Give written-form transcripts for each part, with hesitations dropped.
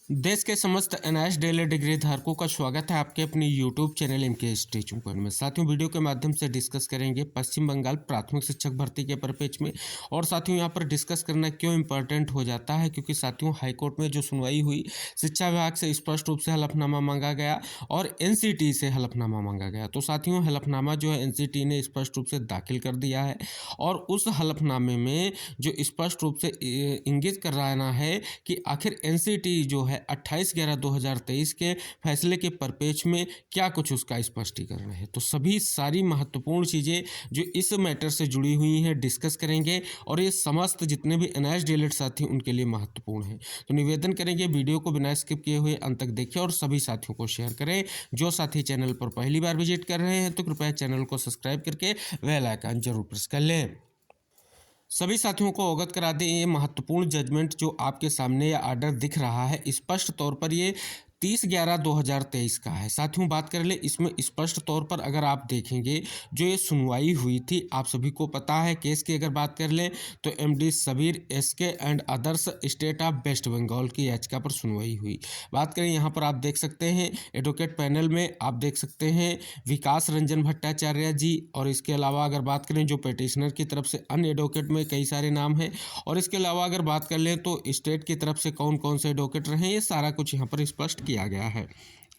देश के समस्त एनआईएस डेली डिग्री धारकों का स्वागत है आपके अपनी यूट्यूब चैनल इनके टीचिंग पॉइंट में। साथियों, वीडियो के माध्यम से डिस्कस करेंगे पश्चिम बंगाल प्राथमिक शिक्षक भर्ती के परिप्रेक्ष्य में। और साथियों, यहाँ पर डिस्कस करना क्यों इंपॉर्टेंट हो जाता है, क्योंकि साथियों हाईकोर्ट में जो सुनवाई हुई, शिक्षा विभाग से स्पष्ट रूप से हलफनामा मांगा गया और एनसीटी से हलफनामा मांगा गया। तो साथियों, हलफनामा जो है एनसीटी ने स्पष्ट रूप से दाखिल कर दिया है और उस हलफनामे में जो स्पष्ट रूप से इंगित कर रहा है कि आखिर एनसीटी जो है 28/11/2023 के फैसले के परिप्रेक्ष्य में क्या कुछ उसका स्पष्टीकरण है। तो सभी सारी महत्वपूर्ण चीज़ें जो इस मैटर से जुड़ी हुई हैं डिस्कस करेंगे और ये समस्त जितने भी एनआईएस डीएलएड साथी उनके लिए महत्वपूर्ण है। तो निवेदन करेंगे वीडियो को बिना स्किप किए हुए अंत तक देखें और सभी साथियों को शेयर करें। जो साथी चैनल पर पहली बार विजिट कर रहे हैं तो कृपया चैनल को सब्सक्राइब करके बेल आइकन जरूर प्रेस कर लें। सभी साथियों को अवगत करा दें, ये महत्वपूर्ण जजमेंट जो आपके सामने या आर्डर दिख रहा है स्पष्ट तौर पर ये 30/11/2023 का है। साथियों, बात कर ले इसमें स्पष्ट तौर पर अगर आप देखेंगे जो ये सुनवाई हुई थी, आप सभी को पता है केस की अगर बात कर लें तो MD Sabir SK and others state of west Bengal की याचिका पर सुनवाई हुई। बात करें यहाँ पर आप देख सकते हैं एडवोकेट पैनल में आप देख सकते हैं विकास रंजन भट्टाचार्य जी, और इसके अलावा अगर बात करें जो पिटिशनर की तरफ से अन्य एडवोकेट में कई सारे नाम हैं, और इसके अलावा अगर बात कर लें तो स्टेट की तरफ से कौन कौन से एडवोकेट रहे, ये सारा कुछ यहाँ पर स्पष्ट किया गया है।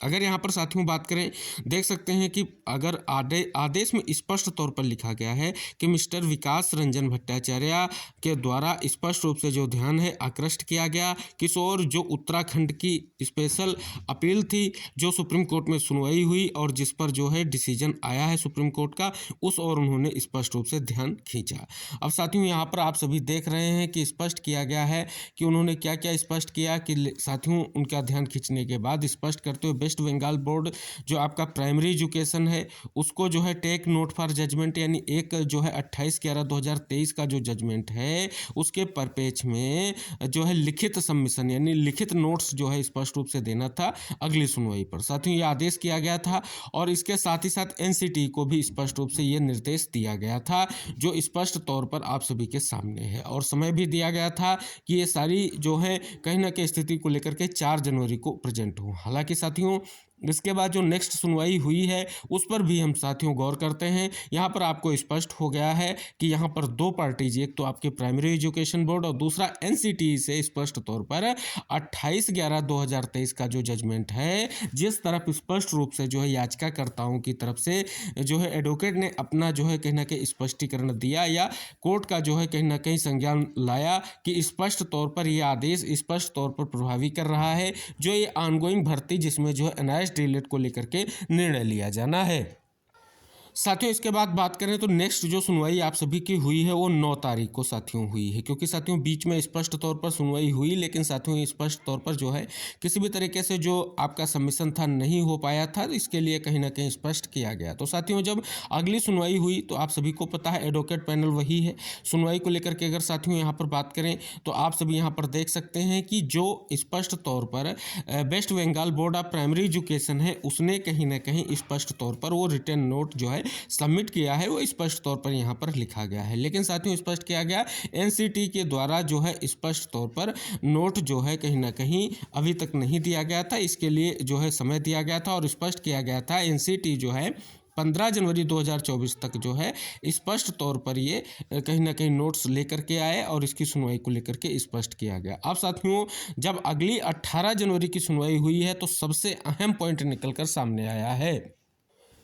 अगर यहाँ पर साथियों बात करें, देख सकते हैं कि अगर आदेश में स्पष्ट तौर पर लिखा गया है कि मिस्टर विकास रंजन भट्टाचार्य के द्वारा स्पष्ट रूप से जो ध्यान है आकृष्ट किया गया किशोर जो उत्तराखंड की स्पेशल अपील थी जो सुप्रीम कोर्ट में सुनवाई हुई और जिस पर जो है डिसीजन आया है सुप्रीम कोर्ट का, उस और उन्होंने स्पष्ट रूप से ध्यान खींचा। अब साथियों यहाँ पर आप सभी देख रहे हैं कि स्पष्ट किया गया है कि उन्होंने क्या क्या स्पष्ट किया कि साथियों उनका ध्यान खींचने के बाद स्पष्ट करते हुए वेस्ट बंगाल बोर्ड जो आपका प्राइमरी एजुकेशन है उसको जो है टेक नोट फॉर जजमेंट, यानी एक जो है 28/11/2023 का जो जजमेंट है उसके परिप्रेक्ष्य में जो है लिखित सबमिशन यानी लिखित नोट्स जो है स्पष्ट रूप से देना था अगली सुनवाई पर। साथियों, ये आदेश किया गया था और इसके साथ ही साथ एनसीटी को भी स्पष्ट रूप से ये निर्देश दिया गया था जो स्पष्ट तौर पर आप सभी के सामने है, और समय भी दिया गया था कि ये सारी जो है कहीं ना कहीं स्थिति को लेकर के 4 जनवरी को प्रेजेंट हो। हालांकि साथियों इसके बाद जो नेक्स्ट सुनवाई हुई है उस पर भी हम साथियों गौर करते हैं। यहाँ पर आपको स्पष्ट हो गया है कि यहाँ पर 2 पार्टीज, एक तो आपके प्राइमरी एजुकेशन बोर्ड और दूसरा एनसीटी से स्पष्ट तौर पर 28/11/2023 का जो जजमेंट है जिस तरफ स्पष्ट रूप से जो है याचिकाकर्ताओं की तरफ से जो है एडवोकेट ने अपना जो है कहीं ना कहीं स्पष्टीकरण दिया या कोर्ट का जो है कहीं ना कहीं संज्ञान लाया कि स्पष्ट तौर पर यह आदेश स्पष्ट तौर पर प्रभावी कर रहा है जो ये ऑनगोइंग भर्ती जिसमें जो है एनआईएस डीएलएड को लेकर के निर्णय लिया जाना है। साथियों, इसके बाद बात करें तो नेक्स्ट जो सुनवाई आप सभी की हुई है वो 9 तारीख को साथियों हुई है, क्योंकि साथियों बीच में स्पष्ट तौर पर सुनवाई हुई लेकिन साथियों स्पष्ट तौर पर जो है किसी भी तरीके से जो आपका सबमिशन था नहीं हो पाया था, इसके लिए कहीं ना कहीं स्पष्ट किया गया। तो साथियों जब अगली सुनवाई हुई तो आप सभी को पता है एडवोकेट पैनल वही है। सुनवाई को लेकर के अगर साथियों यहाँ पर बात करें तो आप सभी यहाँ पर देख सकते हैं कि जो स्पष्ट तौर पर west Bengal board of primary education है उसने कहीं ना कहीं स्पष्ट तौर पर वो रिटर्न नोट जो है सबमिट किया है, वो स्पष्ट तौर पर यहाँ पर लिखा गया है। लेकिन साथियों स्पष्ट किया गया एनसीटी के द्वारा जो है स्पष्ट तौर पर नोट जो है कहीं ना कहीं अभी तक नहीं दिया गया था, इसके लिए जो है समय दिया गया था और स्पष्ट किया गया था एनसीटी जो है 15 जनवरी 2024 तक जो है स्पष्ट तौर पर ये कहीं ना कहीं नोट्स लेकर के आए और इसकी सुनवाई को लेकर के स्पष्ट किया गया। अब साथियों जब अगली 18 जनवरी की सुनवाई हुई है तो सबसे अहम पॉइंट निकलकर सामने आया है।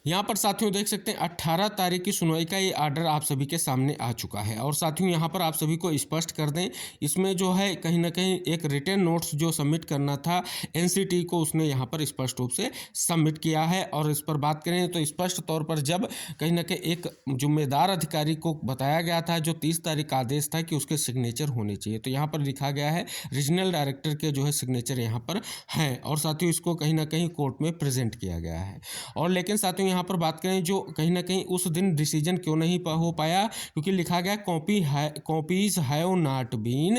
यहाँ पर साथियों देख सकते हैं 18 तारीख की सुनवाई का ये आर्डर आप सभी के सामने आ चुका है और साथियों यहाँ पर आप सभी को स्पष्ट कर दें इसमें जो है कहीं ना कहीं एक रिटर्न नोट्स जो सबमिट करना था एनसीटी को उसने यहाँ पर स्पष्ट रूप से सबमिट किया है। और इस पर बात करें तो स्पष्ट तौर पर जब कहीं ना कहीं एक जिम्मेदार अधिकारी को बताया गया था जो 30 तारीख का आदेश था कि उसके सिग्नेचर होने चाहिए, तो यहाँ पर लिखा गया है रीजनल डायरेक्टर के जो है सिग्नेचर यहाँ पर हैं और साथियों इसको कहीं ना कहीं कोर्ट में प्रेजेंट किया गया है। और लेकिन साथियों यहाँ पर बात करें जो कहीं ना कहीं उस दिन डिसीजन क्यों नहीं हो पाया, क्योंकि लिखा गया copies have not been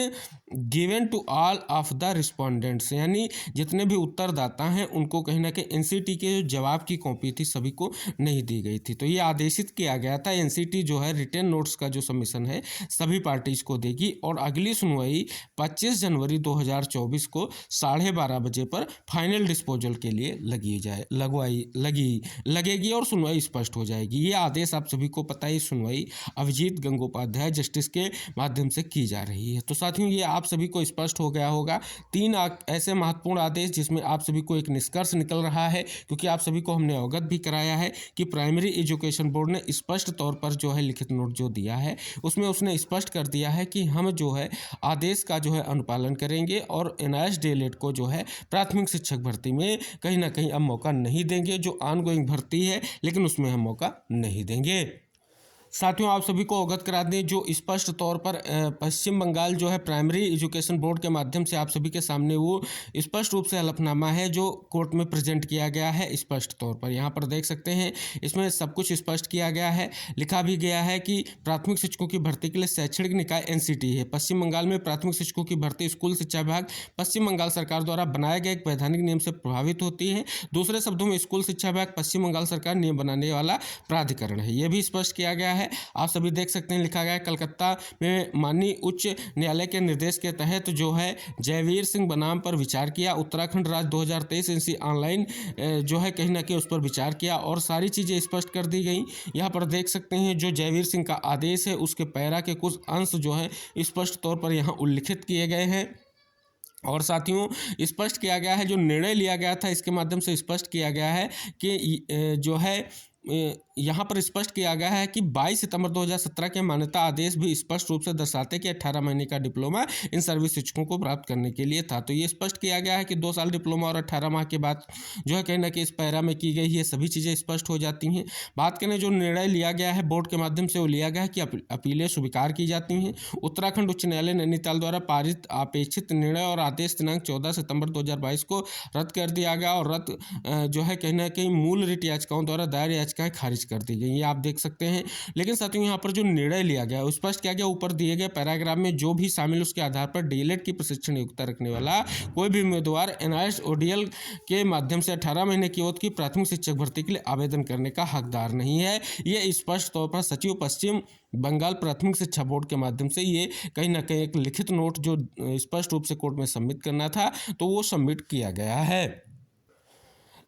given to all of the respondents, यानी जितने भी उत्तरदाता हैं उनको कहीं ना कहीं एनसीटी के जो जवाब की कॉपी थी सभी को नहीं दी गई थी। तो ये आदेशित किया गया था एनसीटी जो है रिटन नोट्स का जो सबमिशन है सभी पार्टीज को देगी और अगली सुनवाई 25 जनवरी 2024 को 12:30 बजे पर फाइनल डिस्पोजल के लिए लगेगी और सुनवाई स्पष्ट हो जाएगी। ये आदेश आप सभी को पता है, सुनवाई अभिजीत गंगोपाध्याय जस्टिस के माध्यम से की जा रही है। तो साथियों ये आप सभी को स्पष्ट हो गया होगा 3 ऐसे महत्वपूर्ण आदेश जिसमें आप सभी को एक निष्कर्ष निकल रहा है, क्योंकि आप सभी को हमने अवगत भी कराया है कि प्राइमरी एजुकेशन बोर्ड ने स्पष्ट तौर पर जो है लिखित नोट जो दिया है उसमें उसने स्पष्ट कर दिया है कि हम जो है आदेश का जो है अनुपालन करेंगे और एनआईएस डीएलएड को जो है प्राथमिक शिक्षक भर्ती में कहीं ना कहीं अब मौका नहीं देंगे। जो ऑनगोइंग भर्ती है लेकिन उसमें हम मौका नहीं देंगे। साथियों आप सभी को अवगत करा दें जो स्पष्ट तौर पर पश्चिम बंगाल जो है प्राइमरी एजुकेशन बोर्ड के माध्यम से आप सभी के सामने वो स्पष्ट रूप से हलफनामा है जो कोर्ट में प्रेजेंट किया गया है। स्पष्ट तौर पर यहाँ पर देख सकते हैं इसमें सब कुछ स्पष्ट किया गया है, लिखा भी गया है कि प्राथमिक शिक्षकों की भर्ती के लिए शैक्षणिक निकाय एनसीटी है। पश्चिम बंगाल में प्राथमिक शिक्षकों की भर्ती स्कूल शिक्षा विभाग पश्चिम बंगाल सरकार द्वारा बनाए गए एक वैधानिक नियम से प्रभावित होती है। दूसरे शब्दों में स्कूल शिक्षा विभाग पश्चिम बंगाल सरकार नियम बनाने वाला प्राधिकरण है। यह भी स्पष्ट किया गया है। आप सभी देख सकते हैं लिखा गया है कलकत्ता में माननीय उच्च न्यायालय के निर्देश के तहत जो है जयवीर सिंह बनाम पर विचार किया। उत्तराखंड राज्य 2023 एनसी ऑनलाइन जो है कहीं ना कहीं उस पर विचार किया और सारी चीज़ें स्पष्ट कर दी गई। यहाँ पर देख सकते हैं जो जयवीर सिंह का आदेश है उसके पैरा के कुछ अंश जो है स्पष्ट तौर पर यहाँ उल्लिखित किए गए हैं और साथियों स्पष्ट किया गया है जो निर्णय लिया गया था इसके माध्यम से स्पष्ट किया गया है कि जो है यहाँ पर स्पष्ट किया गया है कि 22 सितंबर 2017 के मान्यता आदेश भी स्पष्ट रूप से दर्शाते कि 18 महीने का डिप्लोमा इन सर्विस शिक्षकों को प्राप्त करने के लिए था। तो ये स्पष्ट किया गया है कि 2 साल डिप्लोमा और 18 माह के बाद जो है कहीं ना कहीं इस पैरा में की गई है सभी चीज़ें स्पष्ट हो जाती हैं। बात करें जो निर्णय लिया गया है बोर्ड के माध्यम से वो लिया गया है कि अपीलें स्वीकार की जाती हैं। उत्तराखंड उच्च न्यायालय नैनीताल द्वारा पारित अपेक्षित निर्णय और आदेश दिनांक 14 सितंबर 2022 को रद्द कर दिया गया और रद्द जो है कहीं ना कहीं मूल रिट याचिकाओं द्वारा दायर याचिकाएं खारिज कर दी गई, ये आप देख सकते हैं। लेकिन साथियों यहाँ पर जो निर्णय लिया गया स्पष्ट किया गया ऊपर दिए गए पैराग्राफ में जो भी शामिल उसके आधार पर डीएलएड की प्रशिक्षण योग्यता रखने वाला कोई भी उम्मीदवार एनआईएस ओडीएल के माध्यम से 18 महीने की अवधि की प्राथमिक शिक्षक भर्ती के लिए आवेदन करने का हकदार नहीं है। ये स्पष्ट तौर पर सचिव पश्चिम बंगाल प्राथमिक शिक्षा बोर्ड के माध्यम से ये कहीं ना कहीं एक लिखित नोट जो स्पष्ट रूप से कोर्ट में सबमिट करना था तो वो सबमिट किया गया है।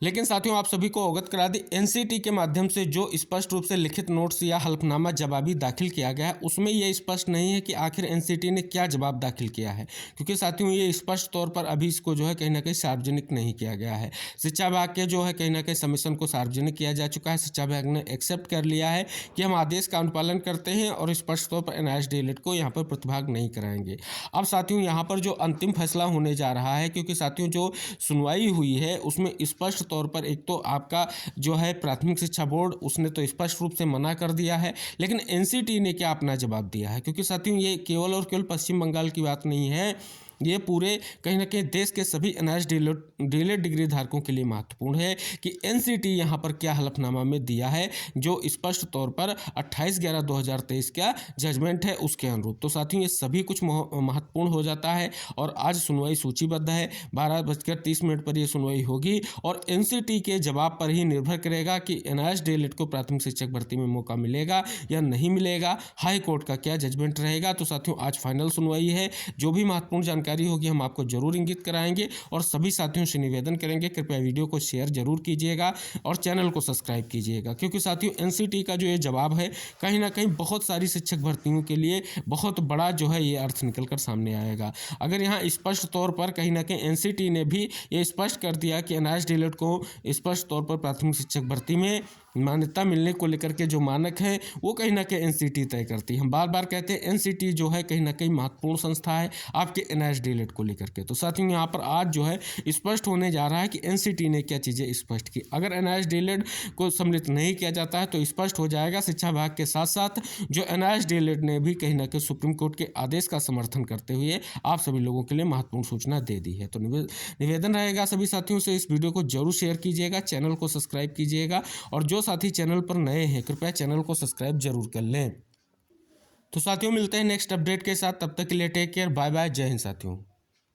लेकिन साथियों आप सभी को अवगत करा दी एनसीटी के माध्यम से जो स्पष्ट रूप से लिखित नोट्स या हल्फनामा जवाबी दाखिल किया गया है उसमें यह स्पष्ट नहीं है कि आखिर एनसीटी ने क्या जवाब दाखिल किया है, क्योंकि साथियों ये स्पष्ट तौर पर अभी इसको जो है कहीं ना कहीं सार्वजनिक नहीं किया गया है। शिक्षा विभाग के जो है कहीं ना कहीं सबमिशन को सार्वजनिक किया जा चुका है। शिक्षा विभाग ने एक्सेप्ट कर लिया है कि हम आदेश का अनुपालन करते हैं और स्पष्ट तौर पर एनआईएस डीएलएड को यहाँ पर प्रतिभाग नहीं कराएंगे। अब साथियों यहाँ पर जो अंतिम फैसला होने जा रहा है, क्योंकि साथियों जो सुनवाई हुई है उसमें स्पष्ट तौर पर एक तो आपका जो है प्राथमिक शिक्षा बोर्ड उसने तो स्पष्ट रूप से मना कर दिया है, लेकिन एनसीटी ने क्या अपना जवाब दिया है, क्योंकि साथियों ये केवल और केवल पश्चिम बंगाल की बात नहीं है, ये पूरे कहीं ना कहीं देश के सभी एनआईएस डीएलएड डिग्री धारकों के लिए महत्वपूर्ण है कि एनसीटी यहाँ पर क्या हलफनामा में दिया है जो स्पष्ट तौर पर 28/11/2023 का जजमेंट है उसके अनुरूप। तो साथियों ये सभी कुछ महत्वपूर्ण हो जाता है और आज सुनवाई सूचीबद्ध है 12:30 पर ये सुनवाई होगी और एनसीटी के जवाब पर ही निर्भर करेगा कि एनआईएस डीएलएड को प्राथमिक शिक्षक भर्ती में मौका मिलेगा या नहीं मिलेगा, हाई कोर्ट का क्या जजमेंट रहेगा। तो साथियों आज फाइनल सुनवाई है, जो भी महत्वपूर्ण जानकारी होगी हम आपको जरूर इंगित कराएंगे और सभी साथियों से निवेदन करेंगे कृपया वीडियो को शेयर जरूर कीजिएगा और चैनल को सब्सक्राइब कीजिएगा, क्योंकि साथियों एनसीटी का जो ये जवाब है कहीं ना कहीं बहुत सारी शिक्षक भर्तियों के लिए बहुत बड़ा जो है ये अर्थ निकल कर सामने आएगा। अगर यहाँ स्पष्ट तौर पर कहीं ना कहीं एनसीटी ने भी ये स्पष्ट कर दिया कि एनआईएस डीएलएड को स्पष्ट तौर पर प्राथमिक शिक्षक भर्ती में मान्यता मिलने को लेकर के जो मानक है वो कहीं ना कहीं एनसीटी तय करती है। हम बार बार कहते हैं एनसीटी जो है कहीं ना कहीं महत्वपूर्ण संस्था है आपके एनआईएस डीएलएड को लेकर के। तो साथियों यहाँ पर आज जो है स्पष्ट होने जा रहा है कि एनसीटी ने क्या चीज़ें स्पष्ट की। अगर एनआईएस डीएलएड को सम्मिलित नहीं किया जाता है तो स्पष्ट हो जाएगा शिक्षा विभाग के साथ साथ जो एनआईएस डीएलएड ने भी कहीं ना कहीं सुप्रीम कोर्ट के आदेश का समर्थन करते हुए आप सभी लोगों के लिए महत्वपूर्ण सूचना दे दी है। तो निवेदन रहेगा सभी साथियों से इस वीडियो को जरूर शेयर कीजिएगा, चैनल को सब्सक्राइब कीजिएगा और जो साथी चैनल पर नए हैं कृपया चैनल को सब्सक्राइब जरूर कर लें। तो साथियों मिलते हैं नेक्स्ट अपडेट के साथ, तब तक के लिए टेक केयर, बाय बाय, जय हिंद साथियों।